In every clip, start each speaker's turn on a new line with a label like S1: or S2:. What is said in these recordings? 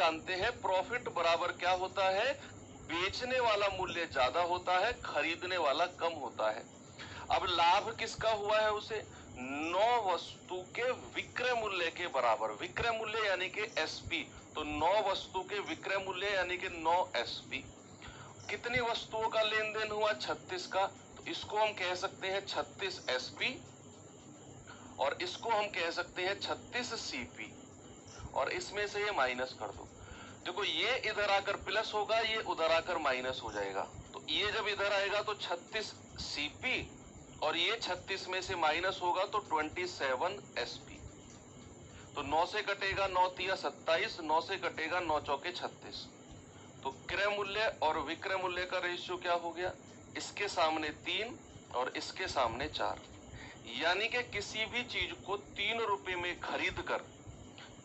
S1: जानते हैं प्रॉफिट बराबर क्या होता है, बेचने वाला मूल्य ज्यादा होता है, खरीदने वाला कम होता है। अब लाभ किसका हुआ है, उसे 9 वस्तु के विक्रय मूल्य के बराबर, विक्रय मूल्य यानी कि एसपी, तो 9 वस्तु के विक्रय मूल्य यानी कि 9 एसपी। कितनी वस्तुओं का लेन देन हुआ, 36 का, तो इसको हम कह सकते हैं 36 एसपी और इसको हम कह सकते हैं 36 सीपी, और इसमें से ये माइनस कर दो। देखो ये इधर आकर प्लस होगा, ये उधर आकर माइनस हो जाएगा, तो ये जब इधर आएगा तो 36 सीपी और ये 36 में से माइनस होगा तो 27 एसपी। तो 9 से कटेगा 9 तिया 27, 9 से कटेगा 9 चौके 36, तो क्रय मूल्य और विक्रय मूल्य का रेशियो क्या हो गया, इसके सामने 3 और इसके सामने 4। यानी कि किसी भी चीज को 3 रुपए में खरीद कर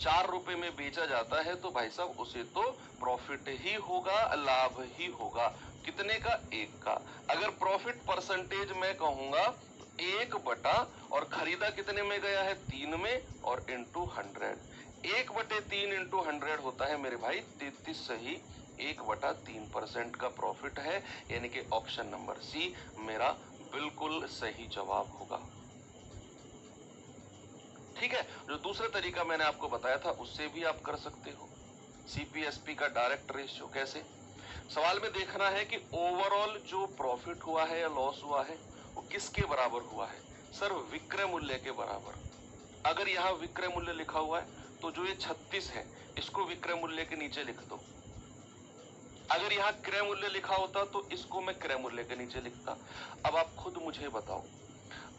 S1: 4 रुपए में बेचा जाता है तो भाई साहब उसे तो प्रॉफिट ही होगा, लाभ ही होगा। कितने का, 1 का। अगर प्रॉफिट परसेंटेज मैं कहूंगा तो 1 बटा, और खरीदा कितने में गया है, 3 में, और इंटू 100। 1/3 इंटू 100 होता है मेरे भाई 33 सही, 1/3% का प्रॉफिट है, यानी कि ऑप्शन नंबर सी मेरा बिल्कुल सही जवाब होगा। ठीक है, जो दूसरा तरीका मैंने आपको बताया था उससे भी आप कर सकते हो, सीपीएसपी का डायरेक्ट रेशियो। कैसे, सवाल में देखना है कि ओवरऑल जो प्रॉफिट हुआ है या लॉस हुआ है वो किसके बराबर हुआ है, सर विक्रय मूल्य के बराबर। अगर यहाँ विक्रय मूल्य लिखा हुआ है तो जो ये 36 है इसको विक्रय मूल्य के नीचे लिख दो। अगर यहाँ क्रय मूल्य लिखा होता तो इसको मैं क्रय मूल्य के नीचे लिखता। अब आप खुद मुझे बताओ,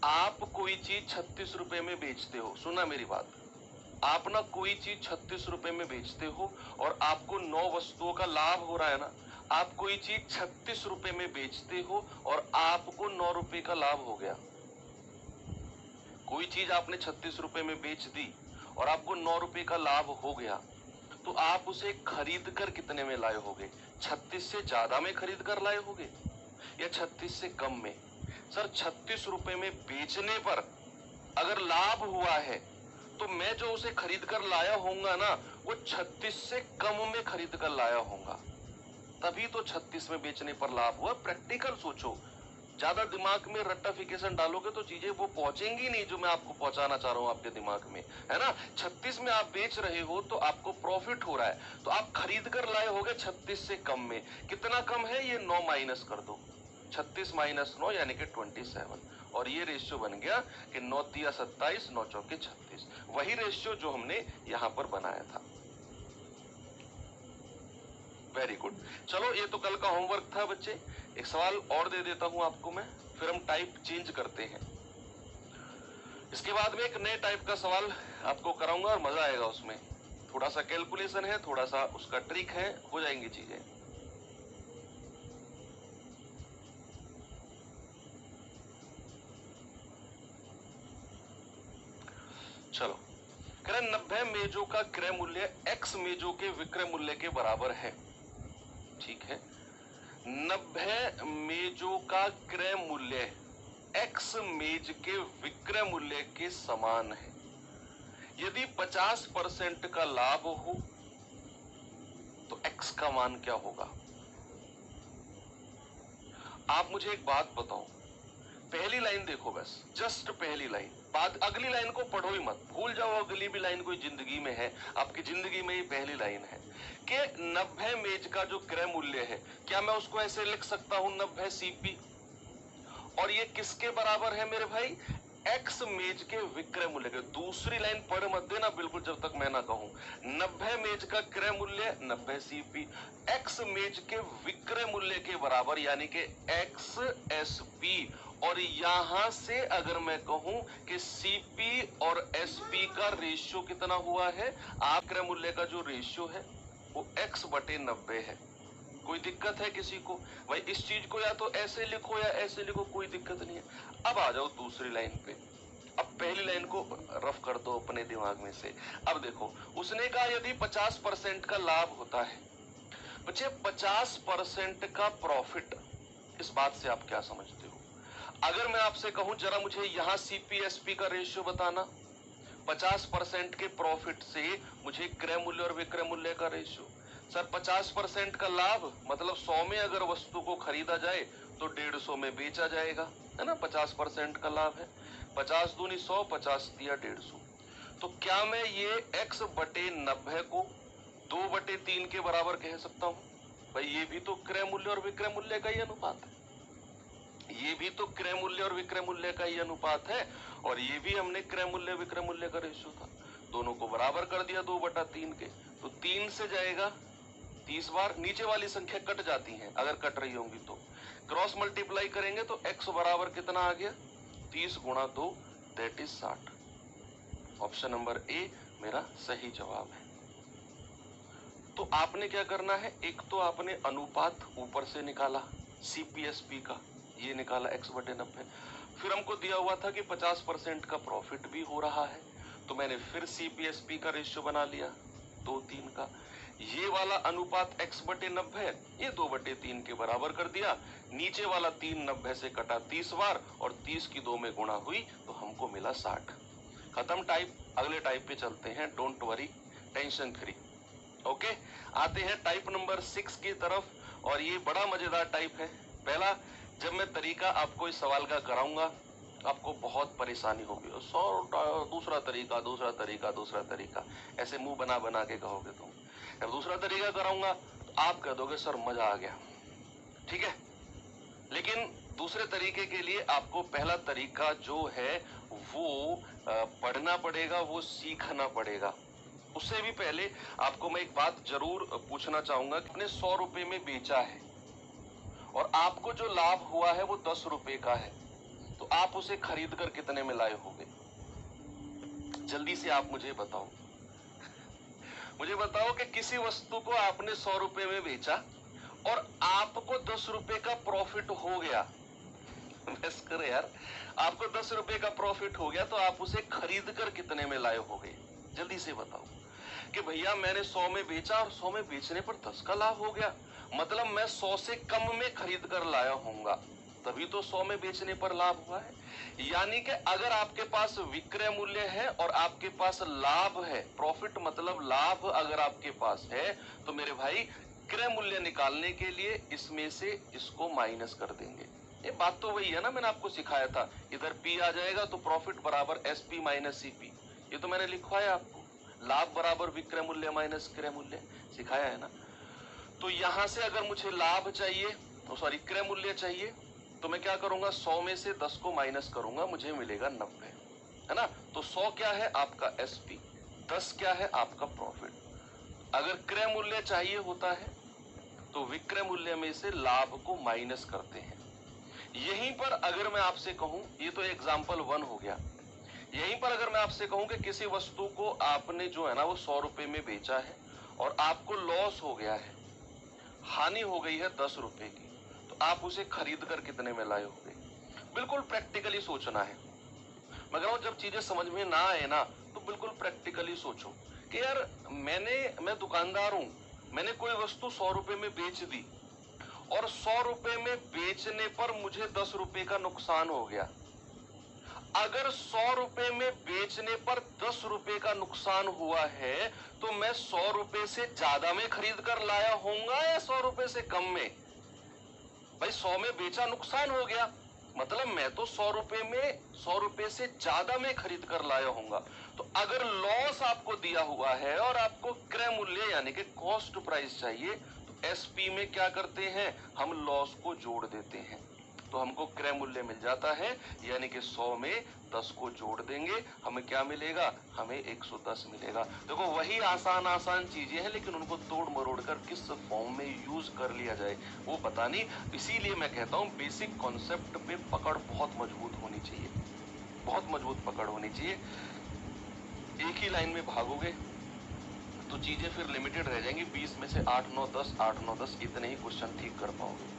S1: आप कोई चीज 36 रुपए में बेचते हो, सुना मेरी बात, आप ना कोई चीज 36 रुपए में बेचते हो और आपको 9 वस्तुओं का लाभ हो रहा है ना, आप कोई चीज 36 रुपए में बेचते हो और आपको 9 रुपए का लाभ हो गया। कोई चीज आपने 36 रुपए में बेच दी और आपको 9 रुपए का लाभ हो गया, तो आप उसे खरीद कर कितने में लाए होगे, 36 से ज्यादा में खरीद कर लाए होगे या 36 से कम में। सर 36 रुपए में बेचने पर अगर लाभ हुआ है तो मैं जो उसे खरीद कर लाया होऊंगा ना वो 36 से कम में खरीद कर लाया होऊंगा, तभी तो 36 में बेचने पर लाभ हुआ। प्रैक्टिकल सोचो, ज्यादा दिमाग में रट्टाफिकेशन डालोगे तो चीजें वो पहुंचेंगी नहीं जो मैं आपको पहुंचाना चाह रहा हूं आपके दिमाग में, है ना। 36 में आप बेच रहे हो तो आपको प्रॉफिट हो रहा है, तो आप खरीद कर लाए होगे 36 से कम में। कितना कम है, ये 9 माइनस कर दो, 36 माइनस 9 यानी कि 27, और ये रेशियो बन गया कि 9 तिया 27, 9 चौके 36, वही रेशियो जो हमने यहां पर बनाया था। Very good. चलो ये तो कल का होमवर्क था बच्चे, एक सवाल और दे देता हूं आपको मैं, फिर हम टाइप चेंज करते हैं। इसके बाद में एक नए टाइप का सवाल आपको कराऊंगा और मजा आएगा उसमें, थोड़ा सा कैलकुलेशन है, थोड़ा सा उसका ट्रिक है, हो जाएंगी चीजें। चलो, कह रहे 90 मेजों का क्रय मूल्य x मेजों के विक्रय मूल्य के बराबर है। ठीक है, 90 मेजों का क्रय मूल्य x मेज के विक्रय मूल्य के समान है। यदि 50% का लाभ हो तो x का मान क्या होगा। आप मुझे एक बात बताओ, पहली लाइन देखो बस, जस्ट पहली लाइन, बाद अगली लाइन को पढ़ो ही मत, भूल जाओ अगली भी लाइन कोई जिंदगी में है, आपकी जिंदगी में ही पहली लाइन है कि 90 मेज का जो क्रय मूल्य है, क्या मैं उसको ऐसे लिख सकता हूं 90 सीपी, और ये किसके बराबर है मेरे भाई, एक्स मेज के विक्रय मूल्य के। दूसरी लाइन पढ़ मत देना बिल्कुल जब तक मैं ना कहूं। 90 मेज का क्रय मूल्य 90 सीपी एक्स मेज के विक्रय मूल्य के बराबर, यानी कि एक्स एसपी, और यहां से अगर मैं कहूं कि सीपी और एसपी का रेशियो कितना हुआ है, आप क्रय मूल्य का जो रेशियो है वो x बटे 90 है। कोई दिक्कत है किसी को, भाई इस चीज को या तो ऐसे लिखो या ऐसे लिखो, कोई दिक्कत नहीं है। अब आ जाओ दूसरी लाइन पे, अब पहली लाइन को रफ कर दो अपने दिमाग में से। अब देखो, उसने कहा यदि 50% का लाभ होता है, बच्चे 50% का प्रॉफिट, इस बात से आप क्या समझते हो। अगर मैं आपसे कहूं जरा मुझे यहां सीपीएसपी का रेशियो बताना, 50% के प्रॉफिट से मुझे क्रय मूल्य और विक्रय मूल्य का रेशियो। सर 50% का लाभ मतलब 100 में अगर वस्तु को खरीदा जाए तो 150 में बेचा जाएगा, है ना। 50% का लाभ है, 50 दूनी 100, 50 दिया 150। तो क्या मैं ये x बटे 90 को 2/3 के बराबर कह सकता हूं? भाई ये भी तो क्रय मूल्य और विक्रय मूल्य का ही अनुपात है, ये भी तो क्रय मूल्य और विक्रय मूल्य का ही अनुपात है, और ये भी हमने क्रय मूल्य विक्रय मूल्य का रेशियो था। दोनों को बराबर कर दिया 2/3 के, तो 3 से जाएगा 30 बार, नीचे वाली संख्या कट जाती है अगर कट रही होंगी तो। क्रॉस मल्टीप्लाई करेंगे तो x बराबर कितना आ गया? 30 गुणा 2 that is 60। Option number A मेरा सही जवाब है। तो आपने क्या करना है, एक तो आपने अनुपात ऊपर से निकाला सीपीएसपी का, ये निकाला x/90। फिर हमको दिया हुआ था कि 50% का प्रॉफिट भी हो रहा है, तो मैंने फिर सीपीएसपी का रेशियो बना लिया 2:3 का। ये वाला अनुपात x/90 ये 2/3 के बराबर कर दिया। नीचे वाला 3 90 से कटा 30 बार और 30 की 2 में गुणा हुई तो हमको मिला 60। खत्म टाइप। अगले टाइप पे चलते हैं, don't worry, tension free. Okay, आते हैं टाइप नंबर 6 की तरफ, और ये बड़ा मजेदार टाइप है। पहला, जब मैं तरीका आपको इस सवाल का कराऊंगा आपको बहुत परेशानी होगी, और दूसरा तरीका ऐसे मुंह बना बना के कहोगे तुम। जब दूसरा तरीका कराऊंगा तो आप कह दोगे सर मजा आ गया, ठीक है। लेकिन दूसरे तरीके के लिए आपको पहला तरीका जो है वो पढ़ना पड़ेगा, वो सीखना पड़ेगा। उससे भी पहले आपको मैं एक बात जरूर पूछना चाहूंगा कि आपने 100 रुपए में बेचा है और आपको जो लाभ हुआ है वो 10 रुपए का है, तो आप उसे खरीद कर कितने में लाए होंगे? जल्दी से आप मुझे बताओ। मुझे बताओ कि किसी वस्तु को आपने 100 रुपए में बेचा और आपको 10 रुपए का प्रॉफिट हो गया। बस करो यार, आपको 10 रुपए का प्रॉफिट हो गया तो आप उसे खरीद कर कितने में लाए होंगे? जल्दी से बताओ कि भैया मैंने 100 में बेचा और 100 में बेचने पर 10 का लाभ हो गया, मतलब मैं 100 से कम में खरीद कर लाया होऊंगा, तभी तो 100 में बेचने पर लाभ हुआ है। यानी कि अगर आपके पास विक्रय मूल्य है और आपके पास लाभ है, प्रॉफिट मतलब लाभ अगर आपके पास है, तो मेरे भाई क्रय मूल्य निकालने के लिए इसमें से इसको माइनस कर देंगे। ये बात तो वही है ना, मैंने आपको सिखाया था, इधर P आ जाएगा तो प्रॉफिट बराबर SP माइनस CP, ये तो मैंने लिखवाया आपको। लाभ बराबर विक्रय मूल्य माइनस क्रय मूल्य, सिखाया है ना। तो यहां से अगर मुझे लाभ चाहिए, तो सॉरी क्रय मूल्य चाहिए, तो मैं क्या करूंगा, 100 में से 10 को माइनस करूंगा, मुझे मिलेगा 90, है ना। तो 100 क्या है आपका SP, 10 क्या है आपका प्रॉफिट। अगर क्रय मूल्य चाहिए होता है तो विक्रय मूल्य में से लाभ को माइनस करते हैं। यहीं पर अगर मैं आपसे कहूं, ये तो एग्जाम्पल 1 हो गया, यहीं पर अगर मैं आपसे कहूं कि किसी वस्तु को आपने जो है ना वो 100 रुपए में बेचा है और आपको लॉस हो गया है, हानि हो गई है 10 रुपए की, तो आप उसे खरीद कर कितने में लाए होंगे? बिल्कुल प्रैक्टिकली सोचना है। मगर जब चीजें समझ में ना आए ना तो बिल्कुल प्रैक्टिकली सोचो कि यार मैं दुकानदार हूं, मैंने कोई वस्तु 100 रुपए में बेच दी और 100 रुपए में बेचने पर मुझे 10 रुपए का नुकसान हो गया। अगर 100 रुपए में बेचने पर 10 रुपए का नुकसान हुआ है तो मैं 100 रुपए से ज्यादा में खरीद कर लाया होऊंगा या 100 रुपए से कम में? भाई 100 में बेचा, नुकसान हो गया, मतलब मैं तो 100 रुपए में 100 रुपए से ज्यादा में खरीद कर लाया होऊंगा। तो अगर लॉस आपको दिया हुआ है और आपको क्रय मूल्य यानी कि कॉस्ट प्राइस चाहिए, तो एसपी में क्या करते हैं, हम लॉस को जोड़ देते हैं, तो हमको क्रय मूल्य मिल जाता है, यानी कि 100 में 10 को जोड़ देंगे, हमें क्या मिलेगा, हमें 110 मिलेगा। देखो वही आसान चीजें हैं, लेकिन उनको तोड़ मरोड़ कर किस फॉर्म में यूज कर लिया जाए वो पता नहीं। इसीलिए मैं कहता हूं बेसिक कॉन्सेप्ट पे पकड़ बहुत मजबूत होनी चाहिए, बहुत मजबूत पकड़ होनी चाहिए। एक ही लाइन में भागोगे तो चीजें फिर लिमिटेड रह जाएंगी, 20 में से 8 9 10 8 9 10 इतने ही क्वेश्चन ठीक कर पाओगे।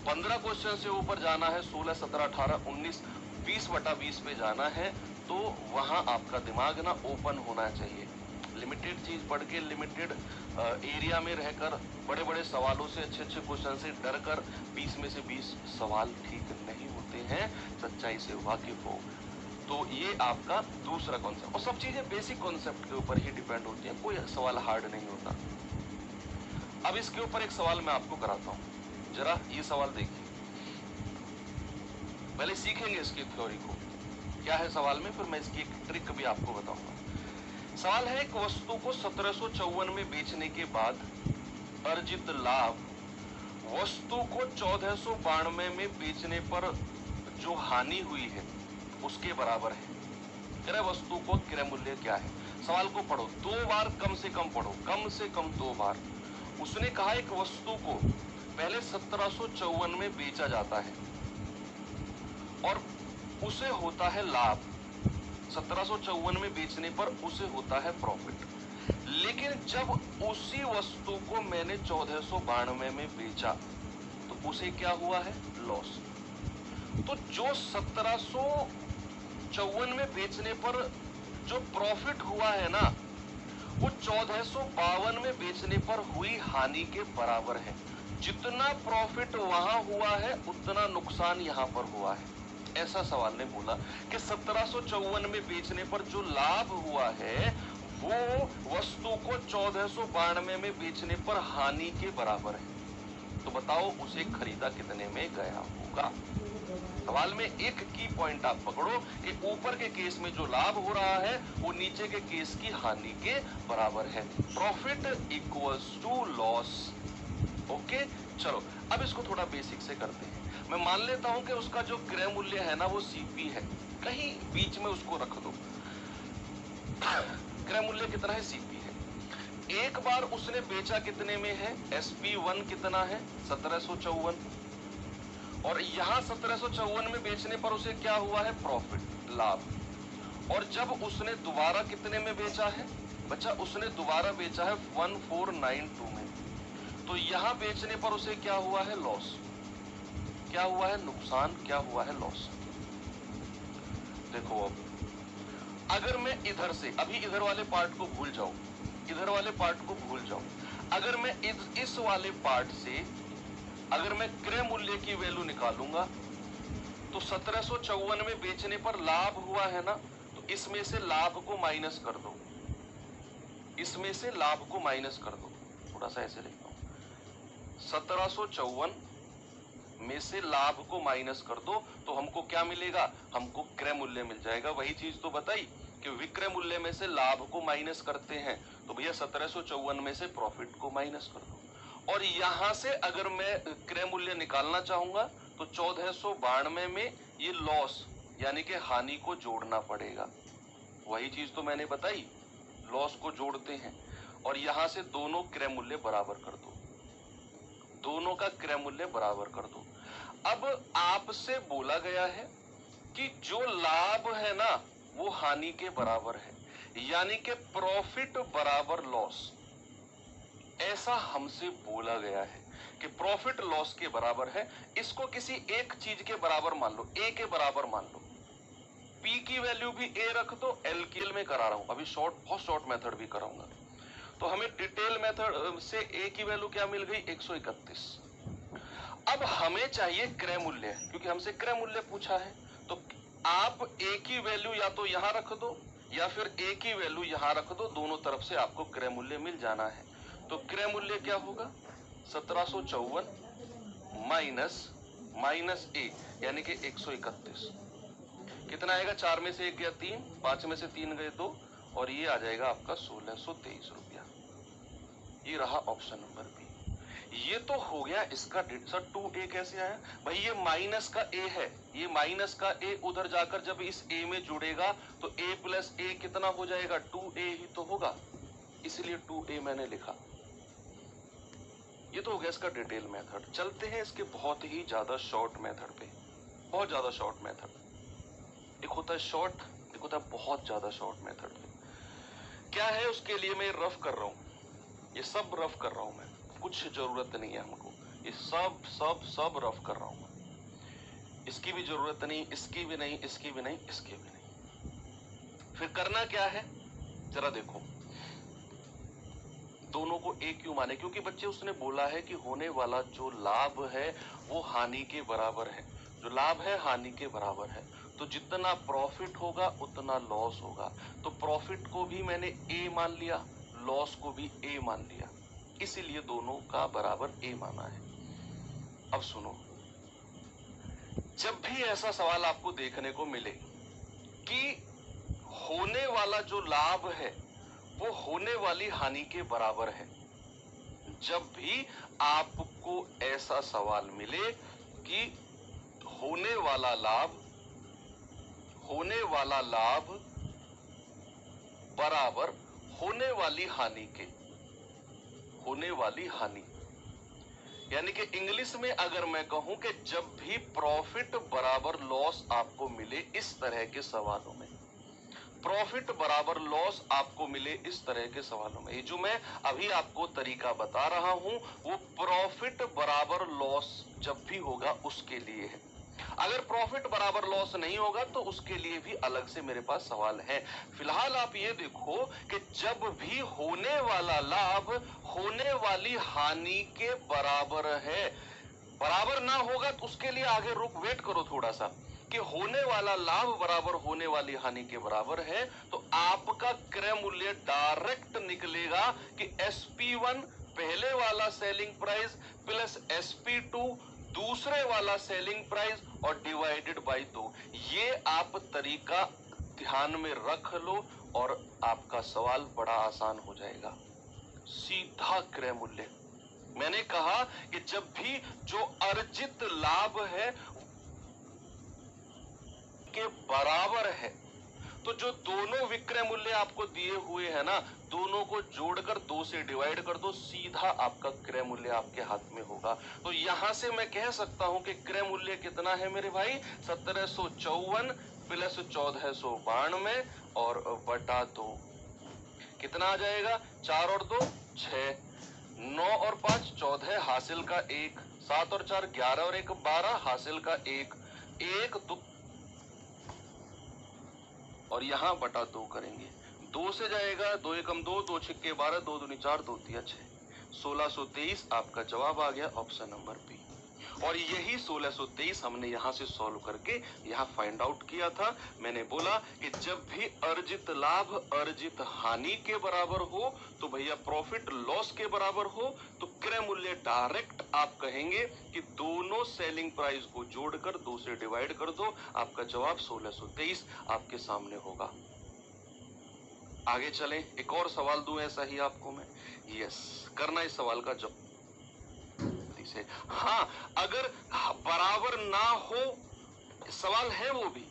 S1: 15 क्वेश्चन से ऊपर जाना है, 16 17 18 19 20/20 पे जाना है, तो वहां आपका दिमाग ना ओपन होना चाहिए। लिमिटेड चीज पढ़ के लिमिटेड एरिया में रहकर बड़े बड़े सवालों से, अच्छे अच्छे क्वेश्चन से डर कर 20 में से 20 सवाल ठीक नहीं होते हैं। सच्चाई से वाकिफ हो। तो ये आपका दूसरा कॉन्सेप्ट, और सब चीजें बेसिक कॉन्सेप्ट के ऊपर ही डिपेंड होती हैं, कोई सवाल हार्ड नहीं होता। अब इसके ऊपर एक सवाल मैं आपको कराता हूं, जरा ये सवाल देखिए। पहले सीखेंगे इसकी थ्योरी को, क्या है सवाल में, फिर मैं इसकी एक ट्रिक भी आपको बताऊंगा। सवाल है, एक वस्तु को 1754 में बेचने के बाद अर्जित लाभ वस्तु को 1492 में बेचने पर जो हानि हुई है उसके बराबर है। क्रय वस्तु को क्रय मूल्य क्या है। सवाल को पढ़ो, 2 बार कम से कम पढ़ो, कम से कम 2 बार। उसने कहा एक वस्तु को पहले 1754 में बेचा जाता है और उसे होता है लाभ, 1754 में बेचने पर उसे होता है प्रॉफिट। लेकिन जब उसी वस्तु को मैंने 1492 में बेचा तो उसे क्या हुआ है, लॉस। तो जो 1754 में बेचने पर जो प्रॉफिट हुआ है ना, वो 1452 में बेचने पर हुई हानि के बराबर है। जितना प्रॉफिट वहां हुआ है उतना नुकसान यहां पर हुआ है। ऐसा सवाल ने बोला कि 1754 में बेचने पर जो लाभ हुआ है वो वस्तु को 1492 में बेचने पर हानि के बराबर है। तो बताओ उसे खरीदा कितने में गया होगा। सवाल में एक की पॉइंट आप पकड़ो कि ऊपर के केस में जो लाभ हो रहा है वो नीचे के केस की हानि के बराबर है। Profit equals to loss. Okay, चलो अब इसको थोड़ा बेसिक से करते हैं। मैं मान लेता हूं कि उसका जो क्रय मूल्य है ना वो सीपी है, कहीं बीच में उसको रख दो। क्रय मूल्य कितना है, सीपी है। एक बार उसने बेचा कितने में है, SP1 कितना है, 1754, और यहां 1754 में बेचने पर उसे क्या हुआ है, प्रॉफिट, लाभ। और जब उसने दोबारा कितने में बेचा है बच्चा, उसने दोबारा बेचा है 1492 में, तो यहां बेचने पर उसे क्या हुआ है, लॉस। क्या हुआ है, नुकसान, क्या हुआ है, लॉस। देखो अब अगर मैं इधर से, अभी इधर वाले पार्ट को भूल जाओ, इधर वाले पार्ट को भूल जाओ, अगर मैं इस वाले पार्ट से अगर मैं क्रय मूल्य की वैल्यू निकालूंगा तो 1754 में बेचने पर लाभ हुआ है ना, तो इसमें से लाभ को माइनस कर दो, इसमें से लाभ को माइनस कर दो। थोड़ा सा ऐसे लिखता हूं, 1754 में से लाभ को माइनस कर दो तो हमको क्या मिलेगा, हमको क्रय मूल्य मिल जाएगा। वही चीज तो बताई कि विक्रय मूल्य में से लाभ को माइनस करते हैं, तो भैया 1754 में से प्रॉफिट को माइनस कर दो। और यहां से अगर मैं क्रय मूल्य निकालना चाहूंगा तो 1492 में ये लॉस यानी कि हानि को जोड़ना पड़ेगा। वही चीज तो मैंने बताई, लॉस को जोड़ते हैं और यहां से दोनों क्रय मूल्य बराबर कर दो, दोनों का क्रय मूल्य बराबर कर दो। अब आपसे बोला गया है कि जो लाभ है ना वो हानि के बराबर है, यानी कि प्रॉफिट बराबर लॉस। ऐसा हमसे बोला गया है कि प्रॉफिट लॉस के बराबर है। इसको किसी एक चीज के बराबर मान लो, ए के बराबर मान लो, पी की वैल्यू भी ए रख दो। एलकेएल में करा रहा हूं अभी, बहुत शॉर्ट मेथड भी कराऊंगा। तो हमें डिटेल मेथड से ए की वैल्यू क्या मिल गई, 131। अब हमें चाहिए क्रय मूल्य, क्योंकि हमसे क्रय मूल्य पूछा है। तो आप ए की वैल्यू या तो यहां रख दो या फिर ए की वैल्यू यहां रख दो, दोनों तरफ से आपको क्रय मूल्य मिल जाना है। तो क्रय मूल्य क्या होगा, 1754 माइनस ए यानी कि 131। कितना आएगा, 4 में से 1 गया 3, 5 में से 3 गए 2, और ये आ जाएगा आपका 1623 रुपया। ये रहा ऑप्शन नंबर बी। ये तो हो गया इसका। सर 2a कैसे आया भाई, ये माइनस का a है, ये माइनस का a उधर जाकर जब इस a में जुड़ेगा तो a प्लस a कितना हो जाएगा, 2a ही तो होगा, इसलिए 2a मैंने लिखा। ये तो हो गया इसका डिटेल मेथड। चलते हैं इसके बहुत ही ज्यादा शॉर्ट मेथड पे, बहुत ज्यादा शॉर्ट मेथड। एक होता है शॉर्ट, एक होता है बहुत ज्यादा शॉर्ट मेथड। क्या है उसके लिए मैं रफ कर रहा हूं, ये सब रफ कर रहा हूं मैं, कुछ जरूरत नहीं है हमको, ये सब रफ कर रहा हूं मैं। इसकी भी जरूरत नहीं, इसकी भी नहीं, इसकी भी नहीं, इसकी भी नहीं। फिर करना क्या है जरा देखो, दोनों को एक क्यों माने, क्योंकि बच्चे उसने बोला है कि होने वाला जो लाभ है वो हानि के बराबर है, जो लाभ है हानि के बराबर है। तो जितना प्रॉफिट होगा उतना लॉस होगा। तो प्रॉफिट को भी मैंने ए मान लिया, लॉस को भी ए मान लिया, इसीलिए दोनों का बराबर ए माना है। अब सुनो, जब भी ऐसा सवाल आपको देखने को मिले कि होने वाला जो लाभ है वो होने वाली हानि के बराबर है, जब भी आपको ऐसा सवाल मिले कि होने वाला लाभ बराबर होने वाली हानि, यानी कि इंग्लिश में अगर मैं कहूं कि जब भी प्रॉफिट बराबर लॉस आपको मिले इस तरह के सवालों में, प्रॉफिट बराबर लॉस आपको मिले इस तरह के सवालों में, ये जो मैं अभी आपको तरीका बता रहा हूं वो प्रॉफिट बराबर लॉस जब भी होगा उसके लिए है। अगर प्रॉफिट बराबर लॉस नहीं होगा तो उसके लिए भी अलग से मेरे पास सवाल है। फिलहाल आप ये देखो कि जब भी होने वाला लाभ होने वाली हानि के बराबर है, बराबर ना होगा तो उसके लिए आगे वेट करो थोड़ा सा, कि होने वाला लाभ बराबर होने वाली हानि के बराबर है, तो आपका क्रय मूल्य डायरेक्ट निकलेगा कि SP1 पहले वाला सेलिंग प्राइस प्लस SP2 दूसरे वाला सेलिंग प्राइस और डिवाइडेड बाय 2। ये आप तरीका ध्यान में रख लो और आपका सवाल बड़ा आसान हो जाएगा। सीधा क्रय मूल्य, मैंने कहा कि जब भी जो अर्जित लाभ है के बराबर है, तो जो दोनों विक्रय मूल्य आपको दिए हुए हैं ना, दोनों को जोड़कर 2 से डिवाइड कर दो, सीधा आपका क्रय मूल्य आपके हाथ में होगा। तो यहां से मैं कह सकता हूं कि क्रय मूल्य कितना है मेरे भाई, 1754 प्लस 1492 और बटा 2, कितना आ जाएगा, 4 और 2 6, 9 और 5 14 हासिल का 1, 7 और 4 11 और 1 12 हासिल का 1, 1 2 और यहां बटा 2 करेंगे, 2 से जाएगा, 2 एकम 2, 2 छिक्के 12, 2 दूनी 4, 2 तिया 6, 1623 आपका जवाब आ गया ऑप्शन नंबर बी। और यही 1623 हमने यहां से सॉल्व करके यहां फाइंड आउट किया था। मैंने बोला कि जब भी अर्जित लाभ अर्जित हानि के बराबर हो तो भैया प्रॉफिट लॉस के बराबर हो, तो क्रय मूल्य डायरेक्ट आप कहेंगे कि दोनों सेलिंग प्राइस को जोड़कर 2 से डिवाइड कर दो, आपका जवाब 1623 आपके सामने होगा। आगे चलें, एक और सवाल दूं ऐसा ही आपको मैं, यस करना इस सवाल का जवाब से। हाँ, अगर बराबर ना हो, सवाल है वो भी,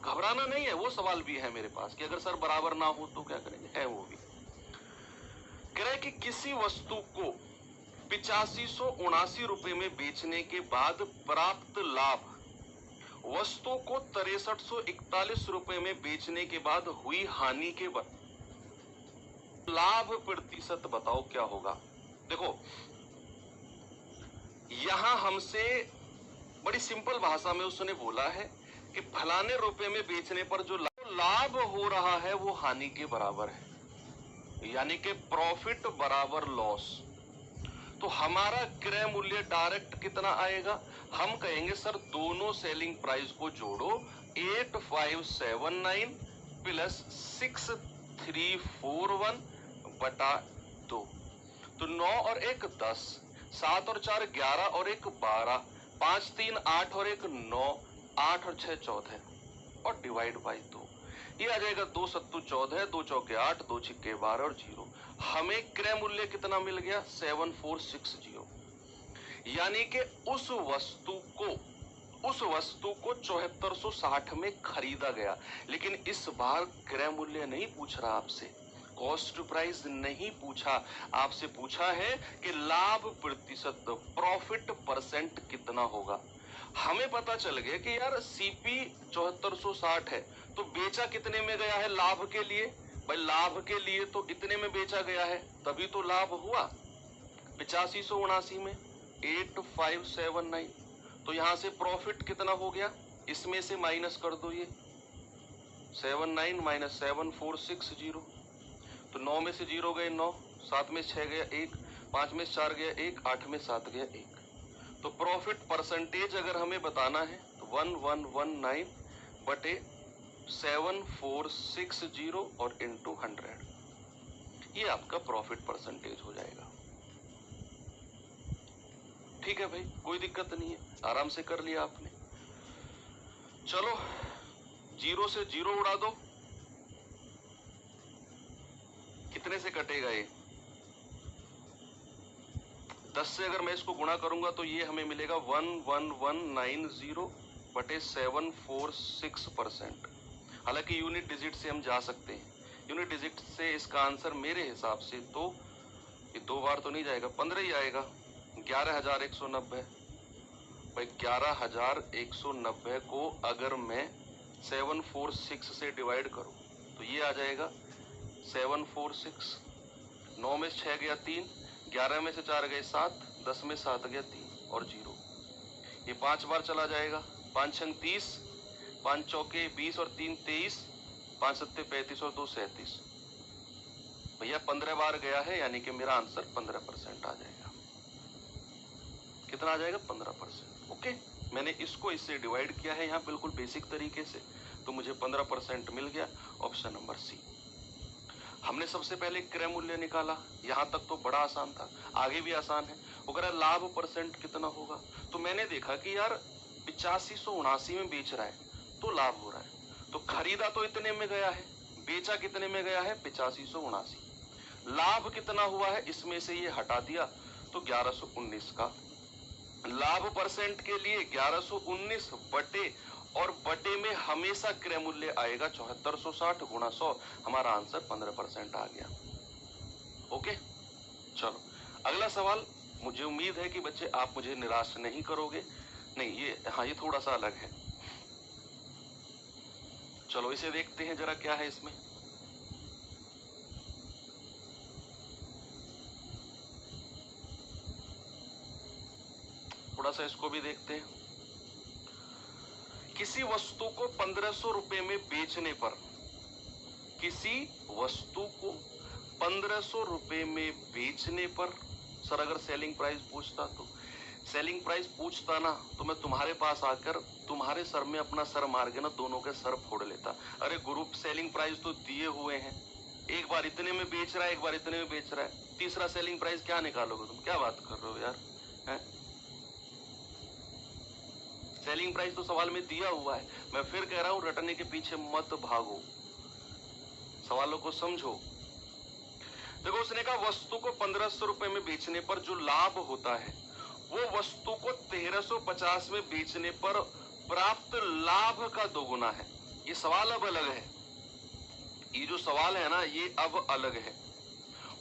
S1: घबराना नहीं है, वो सवाल भी है मेरे पास कि अगर सर बराबर ना हो तो क्या करेंगे, है वो भी। कह रहे कि किसी वस्तु को 8579 रुपए में बेचने के बाद प्राप्त लाभ वस्तु को 6341 रुपए में बेचने के बाद हुई हानि के लाभ प्रतिशत बताओ क्या होगा। देखो यहां हमसे बड़ी सिंपल भाषा में उसने बोला है कि फलाने रुपए में बेचने पर जो लाभ हो रहा है वो हानि के बराबर है, यानी कि प्रॉफिट बराबर लॉस। तो हमारा क्रय मूल्य डायरेक्ट कितना आएगा, हम कहेंगे सर दोनों सेलिंग प्राइस को जोड़ो, 8579 प्लस 6341 बटा 2, तो 9 और 1 10, 7 और 4 11 और 1 12, 5 3 8 और 1 9, 8 और 6 14 और डिवाइड बाई 2, ये आ जाएगा 2 सत्तू 14, 2 चौके 8, 2 छिक्के 12 और 0। हमें क्रय मूल्य कितना मिल गया, 7460, यानी कि उस वस्तु को 7460 में खरीदा गया। लेकिन इस बार क्रय मूल्य नहीं पूछ रहा आपसे, कॉस्ट प्राइस नहीं पूछा, आपसे पूछा है कि लाभ प्रतिशत प्रॉफिट परसेंट कितना होगा। हमें पता चल गया कि यार सीपी 7460 है, तो बेचा कितने में गया है लाभ के लिए, भाई लाभ के लिए तो इतने में बेचा गया है, तभी तो लाभ हुआ 8579 में 8579। तो यहां से प्रॉफिट कितना हो गया, इसमें से माइनस कर दो, ये 79 माइनस 7460, तो 9 में से 0 गए 9, 7 में 6 गया 1, 5 में 4 गया 1, 8 में 7 गया 1। तो प्रॉफिट परसेंटेज अगर हमें बताना है तो 1119 बटे 7460 और इंटू 100, ये आपका प्रॉफिट परसेंटेज हो जाएगा। ठीक है भाई, कोई दिक्कत नहीं है, आराम से कर लिया आपने। चलो 0 से 0 उड़ा दो, कितने से कटेगा ये? 10 से अगर मैं इसको गुणा करूंगा तो ये हमें मिलेगा 11190 बटे 746%। हालांकि यूनिट डिजिट से हम जा सकते हैं, यूनिट डिजिट से इसका आंसर मेरे हिसाब से तो ये 2 बार तो नहीं जाएगा, 15 ही आएगा। 11190 भाई, 11190 को अगर मैं 746 से डिवाइड करूं तो ये आ जाएगा 746। 9 में 6 गया 3, 11 में से 4 गए 7, 10 में 7 गया 3 और 0। ये 5 बार चला जाएगा, 5 छंग 30, 5 चौके 20 और 3 23, 5 सत्ते 35 और 2 37। भैया 15 बार गया है, यानी कि मेरा आंसर 15% आ जाएगा। कितना आ जाएगा? 15%। ओके, मैंने इसको इससे डिवाइड किया है यहाँ बिल्कुल बेसिक तरीके से, तो मुझे 15% मिल गया। Option number C. हमने सबसे पहले क्रय मूल्य निकाला, यहां तक तो बड़ा आसान था, आगे भी आसान है। अगर लाभ परसेंट कितना होगा, तो मैंने देखा कि यार 8579 में बेच रहा है तो लाभ हो रहा है, तो खरीदा तो इतने में गया है, बेचा कितने में गया है? 8579। लाभ कितना हुआ है, इसमें से ये हटा दिया तो 1119 का लाभ परसेंट के लिए 1119 बटे, और बटे में हमेशा क्रय मूल्य आएगा 7460 गुणा 100, हमारा आंसर 15% आ गया। ओके, चलो अगला सवाल। मुझे उम्मीद है कि बच्चे आप मुझे निराश नहीं करोगे। नहीं, ये थोड़ा सा अलग है। चलो इसे देखते हैं जरा, क्या है इसमें। थोड़ा सा इसको भी देखते हैं। किसी वस्तु को 1500 रुपए में बेचने पर, किसी वस्तु को 1500 रुपए में बेचने पर, सर अगर सेलिंग प्राइस पूछता तो, सेलिंग प्राइस पूछता ना तो मैं तुम्हारे पास आकर तुम्हारे सर में अपना सर मार के ना दोनों के सर फोड़ लेता। अरे ग्रुप सेलिंग प्राइस तो दिए हुए हैं, एक बार इतने में बेच रहा है, एक बार इतने में बेच रहा है, तीसरा सेलिंग प्राइस क्या निकालोगे तुम? क्या बात कर रहे हो यार, है? सेलिंग प्राइस तो सवाल में दिया हुआ है। मैं फिर कह रहा हूं, रटने के पीछे मत भागो, सवालों को समझो। देखो, उसने कहा वस्तु को 1500 रुपए में बेचने पर जो लाभ होता है वो वस्तु को 1350 में बेचने पर प्राप्त लाभ का दोगुना है। ये सवाल अब अलग है, ये जो सवाल है ना ये अब अलग है।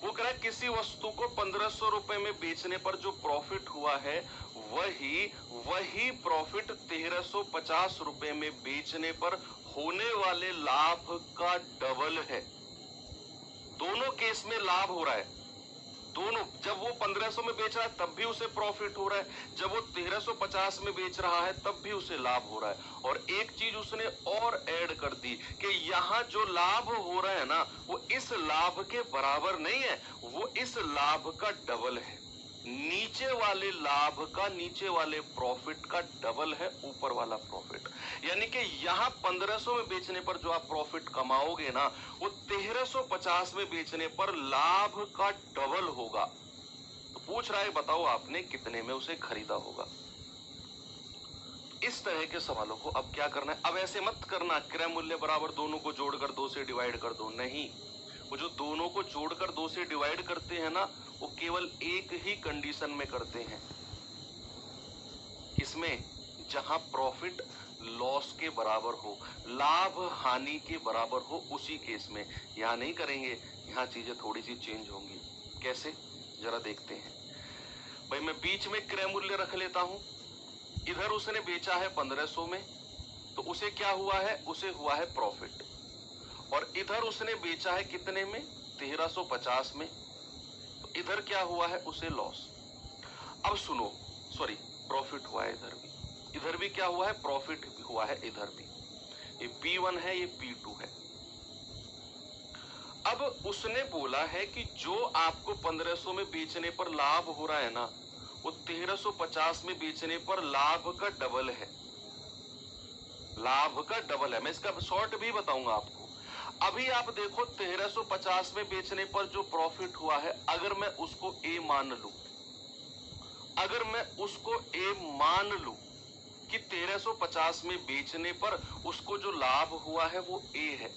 S1: वो कह रहा है किसी वस्तु को 1500 रुपए में बेचने पर जो प्रॉफिट हुआ है वही प्रॉफिट 1350 रुपए में बेचने पर होने वाले लाभ का डबल है। दोनों केस में लाभ हो रहा है, दोनों। जब वो 1500 में बेच रहा है तब भी उसे प्रॉफिट हो रहा है, जब वो 1350 में बेच रहा है तब भी उसे लाभ हो रहा है। और एक चीज उसने और ऐड कर दी कि यहाँ जो लाभ हो रहा है ना वो इस लाभ के बराबर नहीं है, वो इस लाभ का डबल है। नीचे वाले लाभ का, नीचे वाले प्रॉफिट का डबल है ऊपर वाला प्रॉफिट। यानी कि यहाँ 1500 में बेचने पर जो आप प्रॉफिट कमाओगे ना वो 1350 में बेचने पर लाभ का डबल होगा। तो पूछ रहा है बताओ आपने कितने में उसे खरीदा होगा। इस तरह के सवालों को अब क्या करना है, अब ऐसे मत करना क्रय मूल्य बराबर दोनों को जोड़कर 2 से डिवाइड कर दो, नहीं। वो जो दोनों को जोड़कर 2 से डिवाइड करते हैं ना वो केवल एक ही कंडीशन में करते हैं, किसमें? जहां प्रॉफिट लॉस के बराबर हो, लाभ हानि के बराबर हो, उसी केस में। यहां नहीं करेंगे, यहां चीजें थोड़ी सी चेंज होंगी। कैसे, जरा देखते हैं। भाई मैं बीच में क्रय मूल्य रख लेता हूं। इधर उसने बेचा है 1500 में, तो उसे क्या हुआ है? उसे हुआ है प्रॉफिट। और इधर उसने बेचा है कितने में? 1350 में, तो इधर क्या हुआ है? उसे लॉस। अब सुनो, सॉरी, प्रॉफिट हुआ है इधर भी क्या हुआ है? प्रॉफिट हुआ है इधर भी। ये P1 है, ये P2 है। अब उसने बोला है कि जो आपको 1500 में बेचने पर लाभ हो रहा है ना वो 1350 में बेचने पर लाभ का डबल है। लाभ का डबल है। मैं इसका शॉर्ट भी बताऊंगा आपको। अभी आप देखो 1350 में बेचने पर जो प्रॉफिट हुआ है, अगर मैं उसको ए मान लूं, अगर मैं उसको ए मान लूं कि 1350 में बेचने पर उसको जो लाभ हुआ है वो ए है,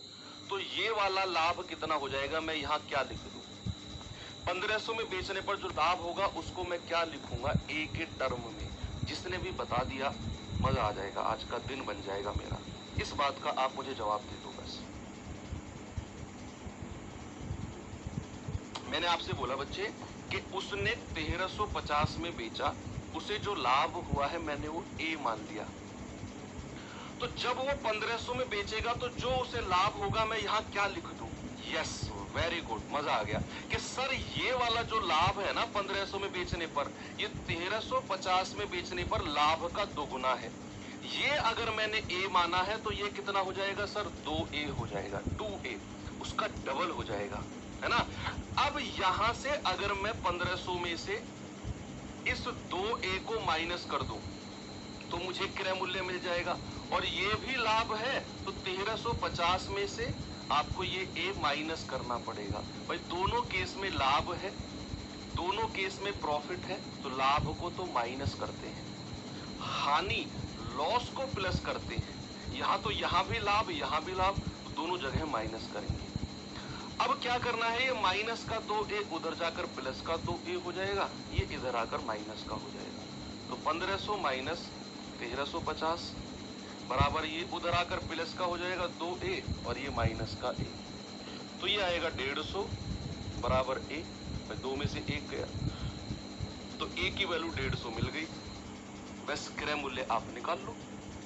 S1: तो ये वाला लाभ कितना हो जाएगा, मैं यहां क्या लिख दूं? 1500 में बेचने पर जो लाभ होगा उसको मैं क्या लिखूंगा, ए के टर्म में। जिसने भी बता दिया मजा आ जाएगा, आज का दिन बन जाएगा मेरा। इस बात का आप मुझे जवाब दे दो बस। मैंने आपसे बोला बच्चे कि उसने 1350 में बेचा, उसे जो लाभ हुआ है मैंने वो ए मान लिया। तो जब वो 1500 में बेचेगा तो जो उसे लाभ होगा मैं यहां क्या लिख दूं? यस, वेरी गुड, मजा आ गया कि सर ये वाला जो लाभ है ना 1500 में बेचने पर, ये 1350 में बेचने पर लाभ का दोगुना है। ये अगर मैंने ए माना है तो ये कितना हो जाएगा सर? 2a हो जाएगा, 2a, उसका डबल हो जाएगा, है ना। अब यहां से अगर मैं 1500 में से इस 2a को माइनस कर दूं तो मुझे क्रय मूल्य मिल जाएगा, और ये भी लाभ है तो 1350 में से आपको ये ए माइनस करना पड़ेगा। भाई दोनों केस में लाभ है, दोनों केस में प्रॉफिट है, तो लाभ को तो माइनस करते हैं, हानि लॉस को प्लस करते हैं। यहां तो यहां भी लाभ, यहां भी लाभ, तो दोनों जगह माइनस करेंगे। अब क्या करना है, ये माइनस का 2a उधर जाकर प्लस का 2a हो जाएगा, ये इधर आकर माइनस का हो जाएगा। तो 1500 माइनस 1350 बराबर ये उधर आकर प्लस का हो जाएगा 2a, और ये माइनस का a, तो ये आएगा 150 बराबर a। भाई 2 में से 1 गया तो a की वैल्यू 150 मिल गई। बस क्रय मूल्य आप निकाल लो,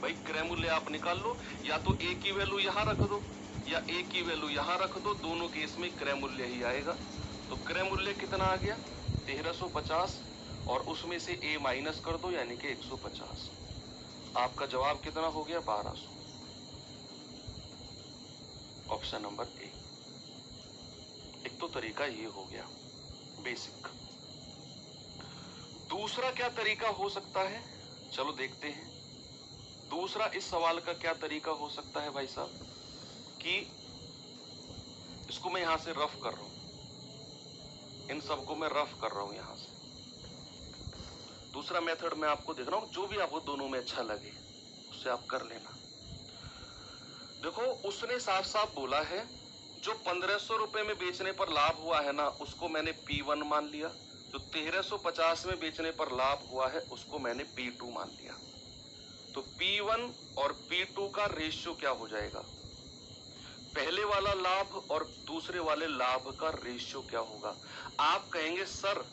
S1: भाई क्रय मूल्य आप निकाल लो, या तो a की वैल्यू यहां रख दो या a की वैल्यू यहां रख दो, दोनों केस में क्रय मूल्य ही आएगा। तो क्रय मूल्य कितना आ गया? 1350, और उसमें से a माइनस कर दो यानी कि 150। आपका जवाब कितना हो गया? 1200। Option number A. एक तो तरीका ये हो गया बेसिक। दूसरा क्या तरीका हो सकता है, चलो देखते हैं। दूसरा इस सवाल का क्या तरीका हो सकता है भाई साहब, कि इसको मैं यहां से रफ कर रहा हूं, इन सबको मैं रफ कर रहा हूं यहां से। दूसरा मेथड मैं आपको देख रहा हूं, जो भी आपको दोनों में अच्छा लगे उससे आप कर लेना। देखो उसने साफ साफ बोला है जो 1500 रुपए में बेचने पर लाभ हुआ है ना, उसको मैंने P1 मान लिया। जो 1350 में बेचने पर लाभ हुआ है उसको मैंने P2 मान लिया। तो P1 और P2 का रेशियो क्या हो जाएगा? पहले वाला लाभ और दूसरे वाले लाभ का रेशियो क्या होगा? आप कहेंगे सर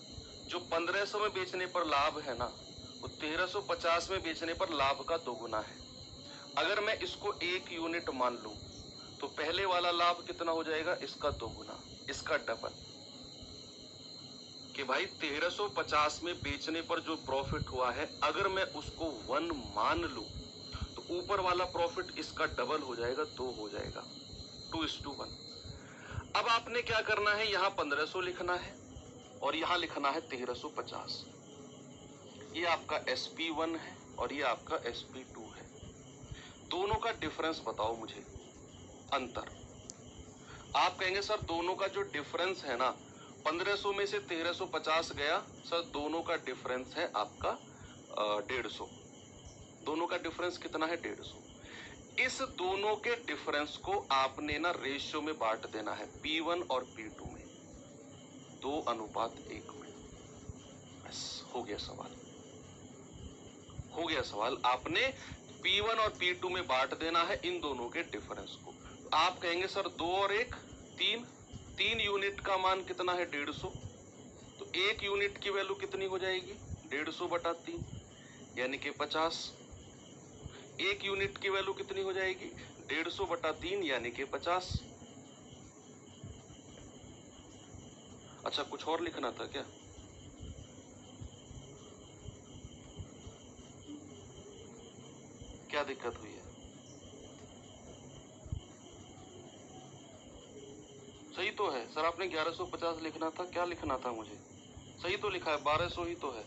S1: जो 1500 में बेचने पर लाभ है ना, वो 1350 में बेचने पर लाभ का दोगुना है। अगर मैं इसको 1 यूनिट मान लूं तो पहले वाला लाभ कितना हो जाएगा? इसका दोगुना, इसका डबल। कि भाई 1350 में बेचने पर जो प्रॉफिट हुआ है अगर मैं उसको 1 मान लूं तो ऊपर वाला प्रॉफिट इसका डबल हो जाएगा, 2 हो जाएगा, 2:1। अब आपने क्या करना है, यहां 1500 लिखना है और यहां लिखना है 1350। ये आपका SP1 है और ये आपका SP2 है। दोनों का डिफरेंस बताओ मुझे, अंतर। आप कहेंगे सर दोनों का जो डिफरेंस है ना, 1500 में से 1350 गया, सर दोनों का डिफरेंस है आपका 150। दोनों का डिफरेंस कितना है? 150। इस दोनों के डिफरेंस को आपने ना रेशियो में बांट देना है, P1 और P2 में, 2:1 में। बस हो गया सवाल, हो गया सवाल। आपने P1 और P2 में बांट देना है इन दोनों के डिफरेंस को। आप कहेंगे सर 2 और 1 3, 3 यूनिट का मान कितना है? 150। तो 1 यूनिट की वैल्यू कितनी हो जाएगी? 150/3 यानी कि 50। 1 यूनिट की वैल्यू कितनी हो जाएगी? 150/3 यानी कि 50। अच्छा कुछ और लिखना था क्या? क्या दिक्कत हुई है? सही तो है सर, आपने 1150 लिखना था, क्या लिखना था मुझे? सही तो लिखा है, 1200 ही तो है।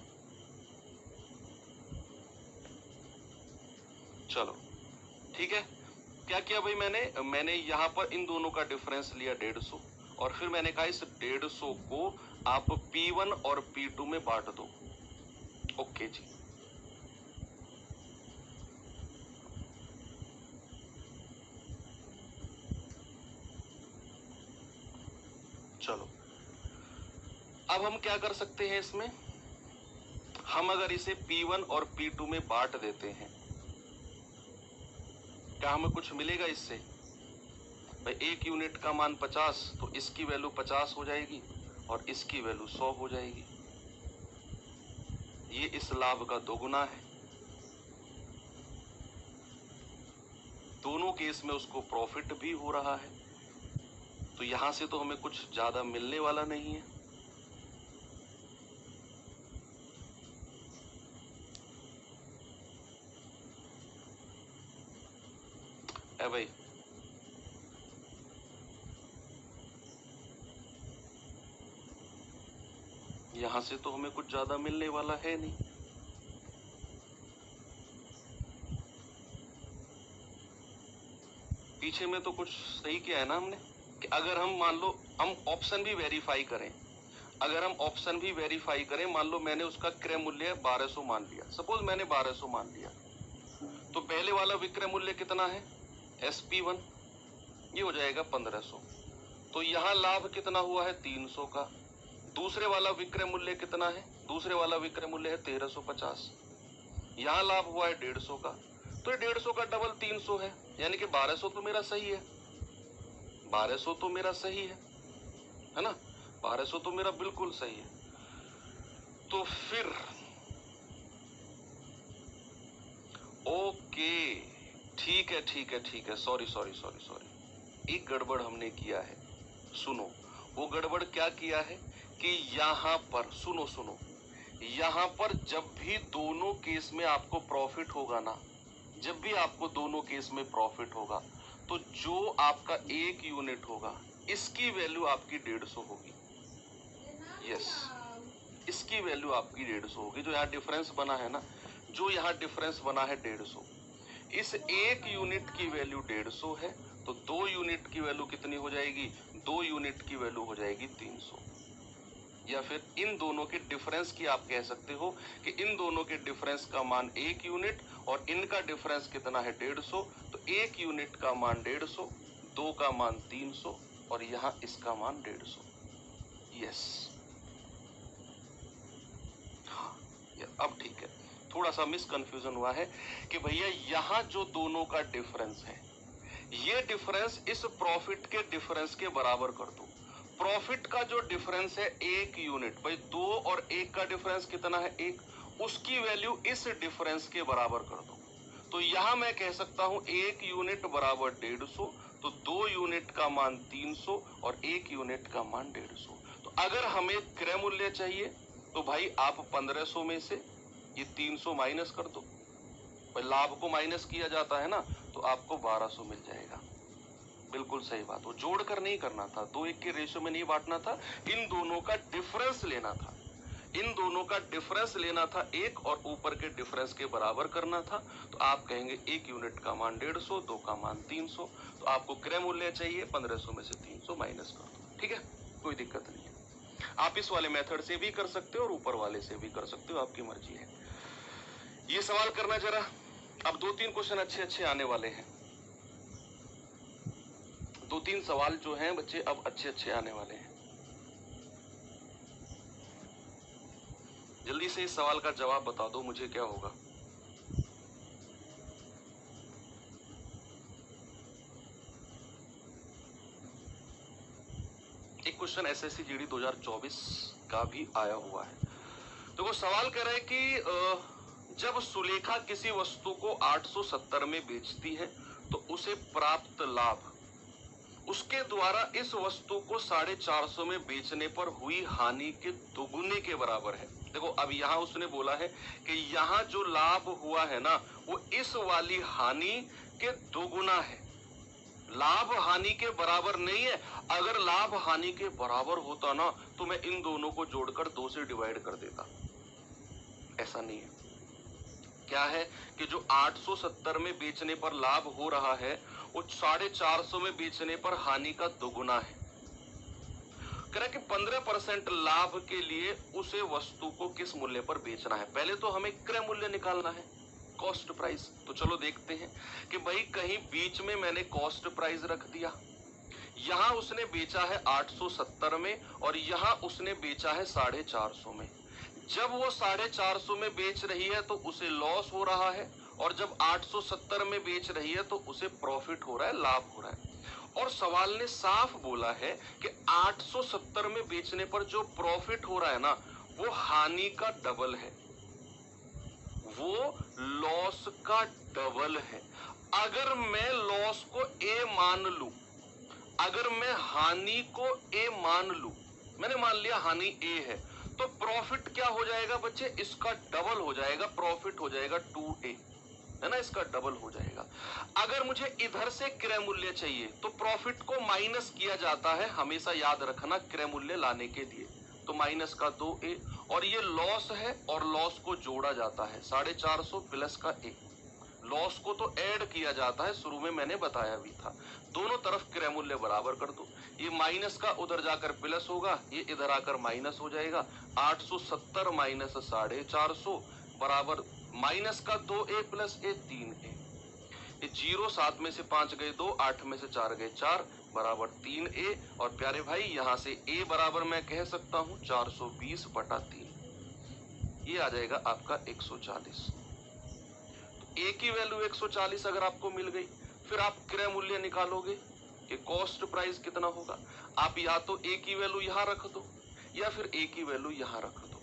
S1: चलो ठीक है, क्या किया भाई मैंने यहां पर इन दोनों का डिफरेंस लिया 150 और फिर मैंने कहा इस 150 को आप P1 और P2 में बांट दो। ओके जी, चलो अब हम क्या कर सकते हैं इसमें, हम अगर इसे P1 और P2 में बांट देते हैं, क्या हमें कुछ मिलेगा इससे? भाई एक यूनिट का मान 50, तो इसकी वैल्यू 50 हो जाएगी और इसकी वैल्यू 100 हो जाएगी। ये इस लाभ का दोगुना है। दोनों केस में उसको प्रॉफिट भी हो रहा है, तो यहां से तो हमें कुछ ज्यादा मिलने वाला नहीं है। भाई यहां से तो हमें कुछ ज्यादा मिलने वाला है नहीं। पीछे में तो कुछ सही किया है ना हमने, कि अगर हम मान लो हम ऑप्शन भी वेरीफाई करें, अगर हम ऑप्शन भी वेरीफाई करें, मान लो मैंने उसका क्रय मूल्य 1200 मान लिया, सपोज मैंने 1200 मान लिया, तो पहले वाला विक्रय मूल्य कितना है SP1, ये हो जाएगा 1500। तो यहाँ लाभ कितना हुआ है 300 का। दूसरे वाला विक्रय मूल्य कितना है, दूसरे वाला विक्रय मूल्य है 1350, यहाँ लाभ हुआ है 150 का, तो 150 का डबल 300 है, यानी कि 1200 तो मेरा सही है, 1200 तो मेरा सही है ना, 1200 तो मेरा बिल्कुल सही है। तो फिर ओके, ठीक है ठीक है ठीक है, सॉरी सॉरी सॉरी सॉरी, एक गड़बड़ हमने किया है। सुनो, वो गड़बड़ क्या किया है कि यहाँ पर सुनो सुनो, यहाँ पर जब भी दोनों केस में आपको प्रॉफिट होगा ना, जब भी आपको दोनों केस में प्रॉफिट होगा, तो जो आपका एक यूनिट होगा इसकी वैल्यू आपकी 150 होगी। यस, इसकी वैल्यू आपकी 150 होगी। जो यहाँ डिफरेंस बना है ना, जो यहाँ डिफरेंस बना है 150, इस एक यूनिट की वैल्यू 150 है, तो 2 यूनिट की वैल्यू कितनी हो जाएगी, 2 यूनिट की वैल्यू हो जाएगी 300। या फिर इन दोनों के डिफरेंस की आप कह सकते हो कि इन दोनों के डिफरेंस का मान 1 यूनिट और इनका डिफरेंस कितना है 150, तो 1 यूनिट का मान 150, 2 का मान 300 और यहाँ इसका मान 150। यस, हाँ, अब ठीक है। थोड़ा सा मिसकंफ्यूजन हुआ है कि भैया यहाँ जो दोनों का डिफरेंस है, ये डिफरेंस इस प्रॉफिट के डिफरेंस के बराबर कर दो। प्रॉफिट का जो डिफरेंस है 1 यूनिट, भाई 2 और 1 का डिफरेंस कितना है 1, उसकी वैल्यू इस डिफरेंस के बराबर कर दो। तो यहां मैं कह सकता हूं 1 यूनिट बराबर 150, तो 2 यूनिट का मान 300 और 1 यूनिट का मान 150। तो अगर हमें क्रय मूल्य चाहिए तो भाई आप 1500 में से ये 300 माइनस कर दो, भाई लाभ को माइनस किया जाता है ना, तो आपको 1200 मिल जाएगा। बिल्कुल सही बात, वो जोड़कर नहीं करना था, 2-1 के रेशियो में नहीं बांटना था, इन दोनों का डिफरेंस लेना था, इन दोनों का डिफरेंस लेना था 1 और ऊपर के डिफरेंस के बराबर करना था। तो आप कहेंगे 1 यूनिट का मान 150, 2 का मान 300, तो आपको क्रय मूल्य चाहिए 1500 में से 300 माइनस कर दो। ठीक है, कोई दिक्कत नहीं है। आप इस वाले मेथड से भी कर सकते हो और ऊपर वाले से भी कर सकते हो, आपकी मर्जी है। ये सवाल करना जरा, अब 2-3 क्वेश्चन अच्छे अच्छे आने वाले हैं, 2-3 सवाल जो हैं बच्चे अब अच्छे अच्छे आने वाले हैं। जल्दी से इस सवाल का जवाब बता दो मुझे, क्या होगा। एक क्वेश्चन एसएससी जीडी 2024 का भी आया हुआ है। तो वो सवाल कह रहा है कि जब सुलेखा किसी वस्तु को 870 में बेचती है तो उसे प्राप्त लाभ उसके द्वारा इस वस्तु को 450 में बेचने पर हुई हानि के दोगुने के बराबर है। देखो अब यहाँ उसने बोला है कि यहाँ जो लाभ हुआ है ना, वो इस वाली हानि के दोगुना है, लाभ हानि के बराबर नहीं है। अगर लाभ हानि के बराबर होता ना तो मैं इन दोनों को जोड़कर 2 से डिवाइड कर देता, ऐसा नहीं है। क्या है कि जो 870 में बेचने पर लाभ हो रहा है वो 450 में बेचने पर हानि का दोगुना है। कह रहा है कि 15% लाभ के लिए उसे वस्तु को किस मूल्य पर बेचना है। पहले तो हमें क्रय मूल्य निकालना है, कॉस्ट प्राइस। तो चलो देखते हैं कि भाई कहीं बीच में मैंने कॉस्ट प्राइस रख दिया, यहां उसने बेचा है 870 में और यहां उसने बेचा है 450 में। जब वो 450 में बेच रही है तो उसे लॉस हो रहा है, और जब 870 में बेच रही है तो उसे प्रॉफिट हो रहा है, लाभ हो रहा है। और सवाल ने साफ बोला है कि 870 में बेचने पर जो प्रॉफिट हो रहा है ना, वो हानि का डबल है, वो लॉस का डबल है। अगर मैं लॉस को ए मान लूं, अगर मैं हानि को ए मान लूं, मैंने मान लिया हानि ए है, तो प्रॉफिट क्या हो जाएगा बच्चे, इसका डबल हो जाएगा, प्रॉफिट हो जाएगा 2a, है ना, इसका डबल हो जाएगा। अगर मुझे इधर से क्रय मूल्य चाहिए तो प्रॉफिट को माइनस किया जाता है, हमेशा याद रखना, क्रय मूल्य लाने के लिए। तो माइनस का 2a, और ये लॉस है और लॉस को जोड़ा जाता है, 450 प्लस का a। लॉस को तो ऐड किया जाता है, शुरू में मैंने बताया भी था। दोनों तरफ क्रय मूल्य बराबर कर दो, ये माइनस का उधर जाकर प्लस होगा, ये इधर आकर माइनस हो जाएगा। 870 माइनस 450 बराबर माइनस का 2a प्लस a 3a। ये 0 7 में से 5 गए 2, 8 में से 4 गए 4, बराबर 3a। और प्यारे भाई यहां से a बराबर मैं कह सकता हूं 420/3, ये आ जाएगा आपका 140। ए की वैल्यू 140 अगर आपको मिल गई, फिर आप क्रय मूल्य निकालोगे कि कॉस्ट प्राइस कितना होगा। आप या तो ए की वैल्यू यहां रख दो या फिर ए की वैल्यू यहां रख दो।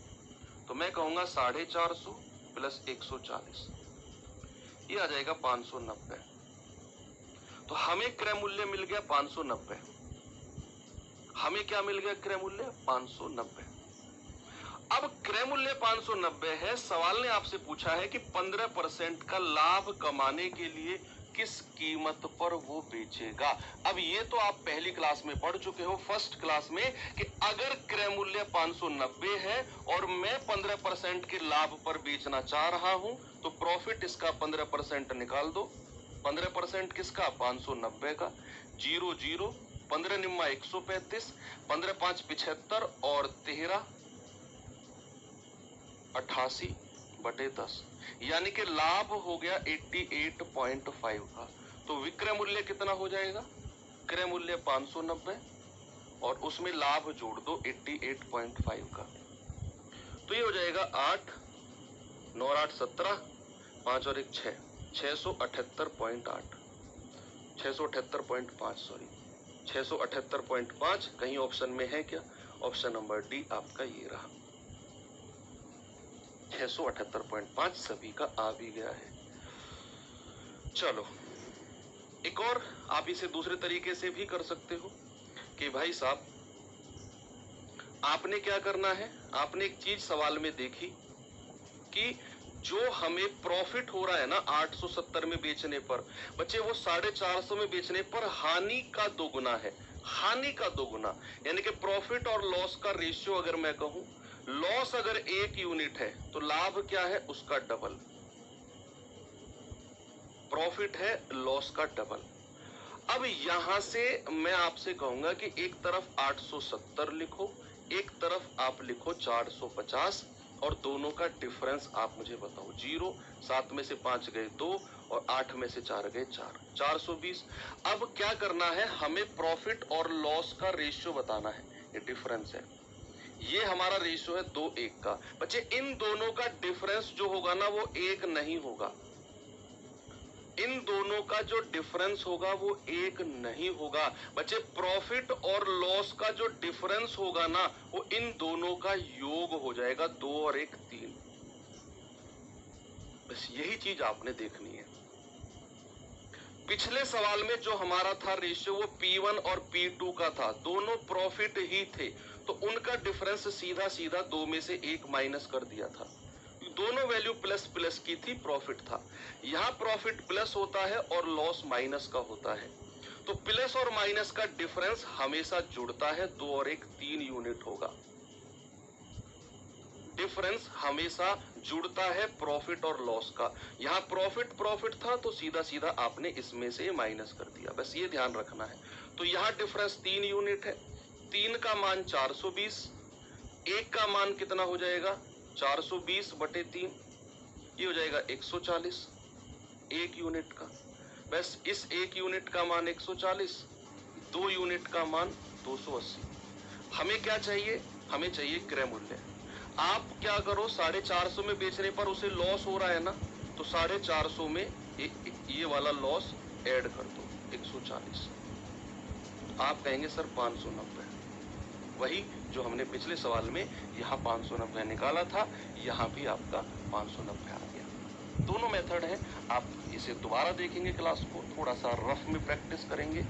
S1: तो मैं कहूंगा 450 प्लस 140, ये आ जाएगा 590। तो हमें क्रय मूल्य मिल गया 590। हमें क्या मिल गया, क्रय मूल्य 590। अब क्रय मूल्य 590 है। सवाल ने आपसे पूछा है कि 15% का लाभ कमाने के लिए किस कीमत पर वो बेचेगा। अब ये तो आप पहली क्लास में पढ़ चुके हो, फर्स्ट क्लास में, कि अगर क्रय मूल्य 590 है और मैं 15% के लाभ पर बेचना चाह रहा हूं, तो प्रॉफिट इसका 15% निकाल दो। 15% किसका, 590 का। 0 0, 15 निम्मा 135, 15 5 75 और 13 88/10, यानी कि लाभ हो गया 88.5 का। तो विक्रय मूल्य कितना हो जाएगा, क्रय मूल्य 590 और उसमें लाभ जोड़ दो 88.5 का। तो ये हो जाएगा 8 9 8 17, 5 और 1 6, 678.8, 678.5 सॉरी 678.5। कहीं ऑप्शन में है क्या, ऑप्शन नंबर डी आपका ये रहा, 678.5 सभी का आ भी गया है। चलो एक और, आप इसे दूसरे तरीके से भी कर सकते हो कि भाई साहब आपने क्या करना है, आपने एक चीज सवाल में देखी कि जो हमें प्रॉफिट हो रहा है ना 870 में बेचने पर, बच्चे वो 450 में बेचने पर हानि का दोगुना है, हानि का दोगुना। यानी कि प्रॉफिट और लॉस का रेशियो अगर मैं कहूं, लॉस अगर 1 यूनिट है तो लाभ क्या है, उसका डबल। प्रॉफिट है लॉस का डबल। अब यहां से मैं आपसे कहूंगा कि एक तरफ 870 लिखो, एक तरफ आप लिखो 450, और दोनों का डिफरेंस आप मुझे बताओ। 0 7 में से 5 गए 2 और 8 में से 4 गए 4, 420। अब क्या करना है, हमें प्रॉफिट और लॉस का रेशियो बताना है, ये डिफरेंस है, ये हमारा रेशियो है 2:1 का। बच्चे इन दोनों का डिफरेंस जो होगा ना वो 1 नहीं होगा, इन दोनों का जो डिफरेंस होगा वो 1 नहीं होगा। बच्चे प्रॉफिट और लॉस का जो डिफरेंस होगा ना वो इन दोनों का योग हो जाएगा, 2 और 1 3। बस यही चीज आपने देखनी है। पिछले सवाल में जो हमारा था रेशियो वो P1 और P2 का था, दोनों प्रॉफिट ही थे, तो उनका डिफरेंस सीधा सीधा 2 में से 1 माइनस कर दिया था। दोनों वैल्यू प्लस प्लस की थी, प्रॉफिट था। यहां प्रॉफिट प्लस होता है और लॉस माइनस का होता है, तो प्लस और माइनस का डिफरेंस हमेशा जुड़ता है, 2 और 1 3 यूनिट होगा। डिफरेंस हमेशा जुड़ता है प्रॉफिट और लॉस का। यहाँ प्रॉफिट था तो सीधा सीधा आपने इसमें से माइनस कर दिया, बस ये ध्यान रखना है। तो यहाँ डिफरेंस 3 यूनिट है, 3 का मान 420, 1 का मान कितना हो जाएगा 420 बटे 3, ये हो जाएगा 140 1 यूनिट का। बस इस 1 यूनिट का मान 140, 2 यूनिट का मान 280। हमें क्या चाहिए, हमें चाहिए क्रय मूल्य। आप क्या करो, 450 में बेचने पर उसे लॉस हो रहा है ना, तो 450 में ये वाला लॉस ऐड कर दो 140। आप कहेंगे सर 590, वही जो हमने पिछले सवाल में यहाँ 590 निकाला था, यहाँ भी आपका 590 आ गया। दोनों मेथड है, आप इसे दोबारा देखेंगे क्लास को, थोड़ा सा रफ में प्रैक्टिस करेंगे।